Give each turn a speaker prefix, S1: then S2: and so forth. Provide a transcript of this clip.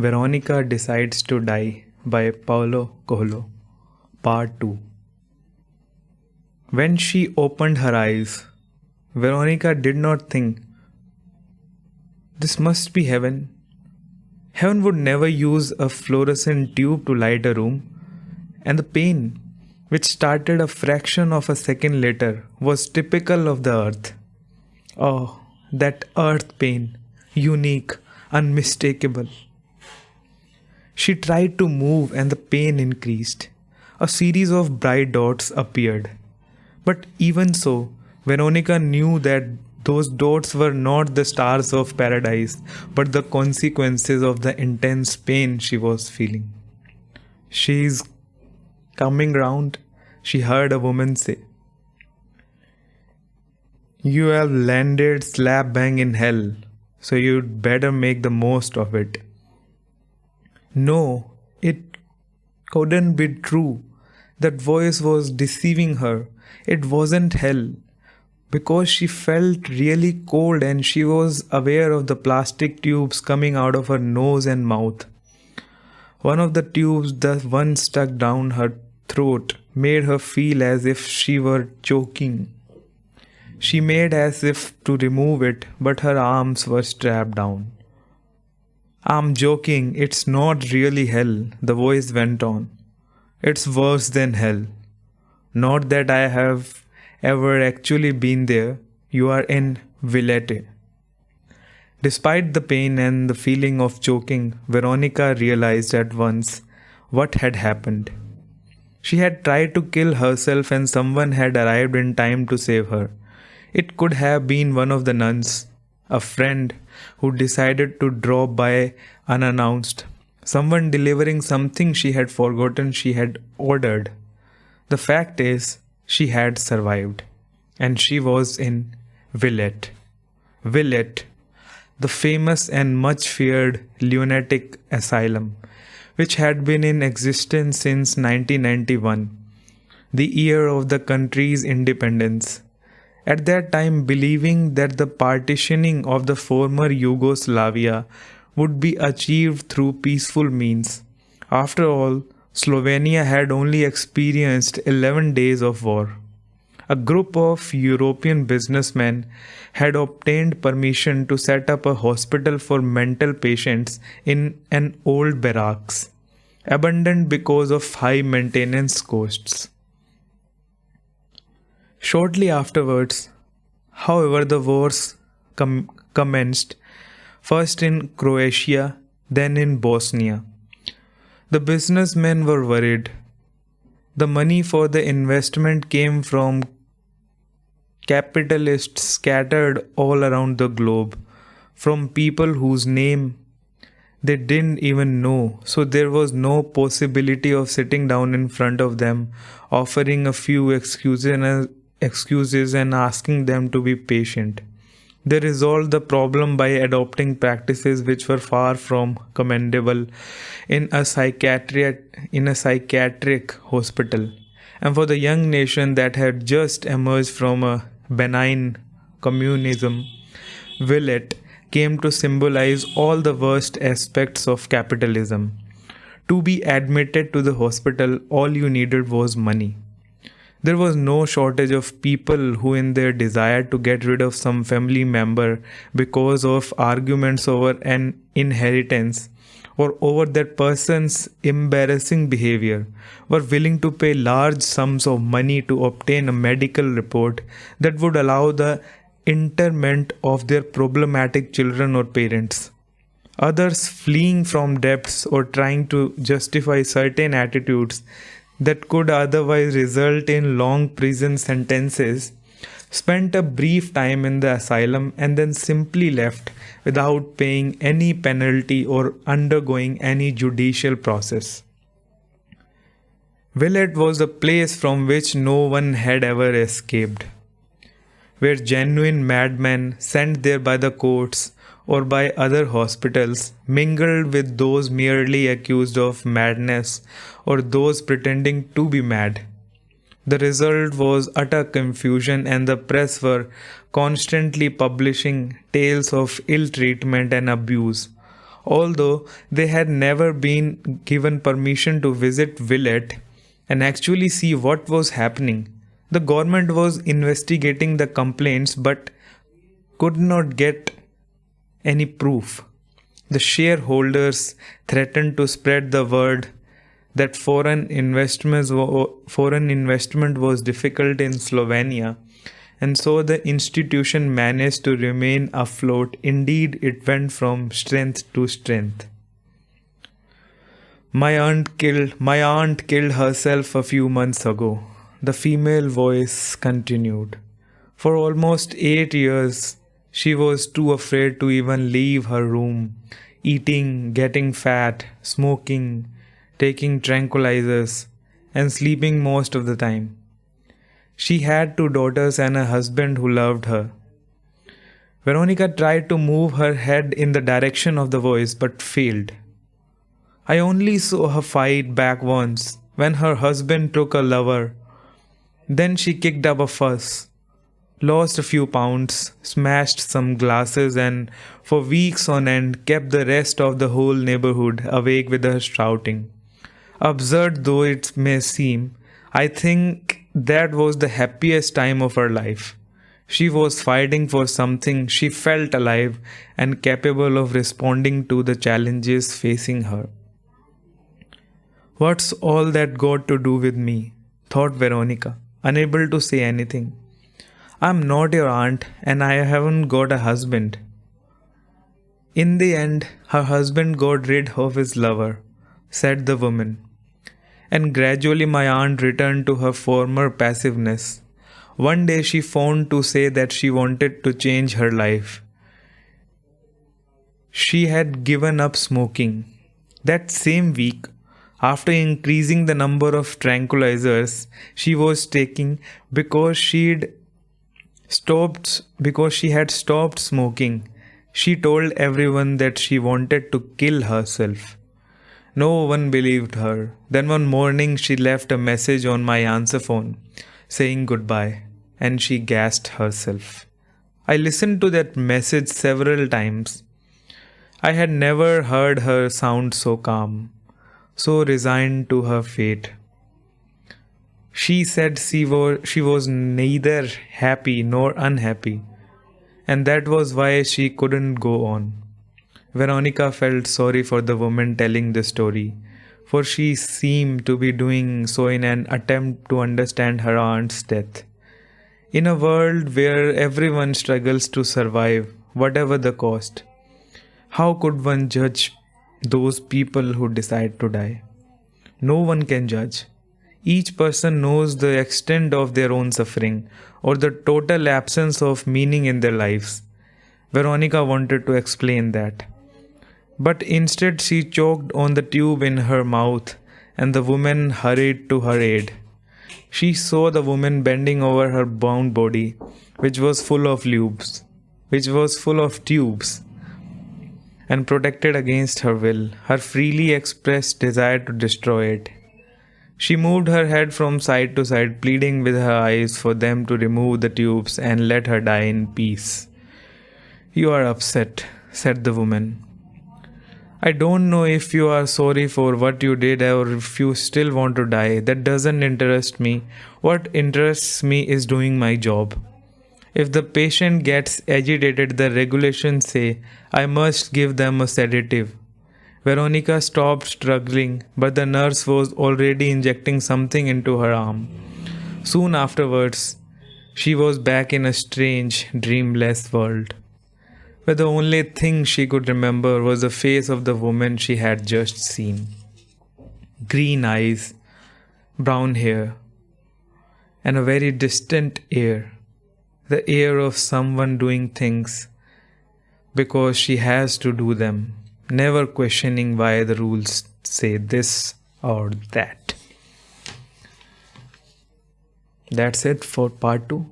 S1: Veronica Decides to Die by Paulo Coelho, Part 2. When she opened her eyes, Veronica did not think, "This must be heaven." Heaven would never use a fluorescent tube to light a room, and the pain, which started a fraction of a second later, was typical of the earth. Oh, that earth pain, unique, unmistakable. She tried to move and the pain increased. A series of bright dots appeared. But even so, Veronica knew that those dots were not the stars of paradise, but the consequences of the intense pain she was feeling. "She's coming round," she heard a woman say. "You have landed slap bang in hell, so you'd better make the most of it." No, it couldn't be true. That voice was deceiving her. It wasn't hell. Because she felt really cold and she was aware of the plastic tubes coming out of her nose and mouth. One of the tubes, the one stuck down her throat, made her feel as if she were choking. She made as if to remove it, but her arms were strapped down. "I'm joking, it's not really hell," the voice went on. "It's worse than hell. Not that I have ever actually been there. You are in Villette." Despite the pain and the feeling of choking, Veronica realized at once what had happened. She had tried to kill herself and someone had arrived in time to save her. It could have been one of the nuns, a friend who decided to drop by unannounced, someone delivering something she had forgotten she had ordered. The fact is, she had survived, and she was in Villette. Villette, the famous and much feared lunatic asylum, which had been in existence since 1991, the year of the country's independence. At that time, believing that the partitioning of the former Yugoslavia would be achieved through peaceful means. After all, Slovenia had only experienced 11 days of war. A group of European businessmen had obtained permission to set up a hospital for mental patients in an old barracks, abandoned because of high maintenance costs. Shortly afterwards, however, the wars commenced, first in Croatia, then in Bosnia. The businessmen were worried. The money for the investment came from capitalists scattered all around the globe, from people whose name they didn't even know, so there was no possibility of sitting down in front of them, offering a few excuses and asking them to be patient. They resolved the problem by adopting practices which were far from commendable in a psychiatric hospital. And for the young nation that had just emerged from a benign communism, Villette came to symbolize all the worst aspects of capitalism. To be admitted to the hospital, all you needed was money. There was no shortage of people who, in their desire to get rid of some family member because of arguments over an inheritance or over that person's embarrassing behavior, were willing to pay large sums of money to obtain a medical report that would allow the interment of their problematic children or parents. Others, fleeing from debts or trying to justify certain attitudes that could otherwise result in long prison sentences, spent a brief time in the asylum and then simply left without paying any penalty or undergoing any judicial process. Villette was a place from which no one had ever escaped, where genuine madmen sent there by the courts or by other hospitals mingled with those merely accused of madness or those pretending to be mad. The result was utter confusion, and the press were constantly publishing tales of ill treatment and abuse, Although they had never been given permission to visit Villet and actually see what was happening. The government was investigating the complaints but could not get any proof. The shareholders threatened to spread the word that foreign investment was difficult in Slovenia, and so the institution managed to remain afloat. Indeed, it went from strength to strength. My aunt killed herself a few months ago. The female voice continued. For almost 8 years, she was too afraid to even leave her room, eating, getting fat, smoking, taking tranquilizers, and sleeping most of the time. She had 2 daughters and a husband who loved her. Veronica tried to move her head in the direction of the voice but failed. I only saw her fight back once when her husband took a lover. Then she kicked up a fuss, lost a few pounds, smashed some glasses, and for weeks on end kept the rest of the whole neighborhood awake with her shouting. Absurd though it may seem, I think that was the happiest time of her life. She was fighting for something, she felt alive and capable of responding to the challenges facing her. What's all that got to do with me? Thought Veronica, unable to say anything. I'm not your aunt and I haven't got a husband. In the end, her husband got rid of his lover, said the woman. And gradually my aunt returned to her former passiveness. One day she phoned to say that she wanted to change her life. She had given up smoking. That same week, after increasing the number of tranquilizers she was taking because she had stopped smoking, she told everyone that she wanted to kill herself. No one believed her. Then one morning she left a message on my answer phone saying goodbye, and she gassed herself. I listened to that message several times. I had never heard her sound so calm, so resigned to her fate. She said she was neither happy nor unhappy, and that was why she couldn't go on. Veronica felt sorry for the woman telling the story, for she seemed to be doing so in an attempt to understand her aunt's death. In a world where everyone struggles to survive, whatever the cost, how could one judge those people who decide to die? No one can judge. Each person knows the extent of their own suffering or the total absence of meaning in their lives. Veronica wanted to explain that. But instead she choked on the tube in her mouth and the woman hurried to her aid. She saw the woman bending over her bound body, which was full of tubes, and protected against her will, her freely expressed desire to destroy it. She moved her head from side to side, pleading with her eyes for them to remove the tubes and let her die in peace. You are upset, said the woman. I don't know if you are sorry for what you did or if you still want to die. That doesn't interest me. What interests me is doing my job. If the patient gets agitated, the regulations say I must give them a sedative. Veronica stopped struggling, but the nurse was already injecting something into her arm. Soon afterwards, she was back in a strange, dreamless world, where the only thing she could remember was the face of the woman she had just seen. Green eyes, brown hair, and a very distant air. The air of someone doing things because she has to do them, never questioning why the rules say this or that. That's it for part 2.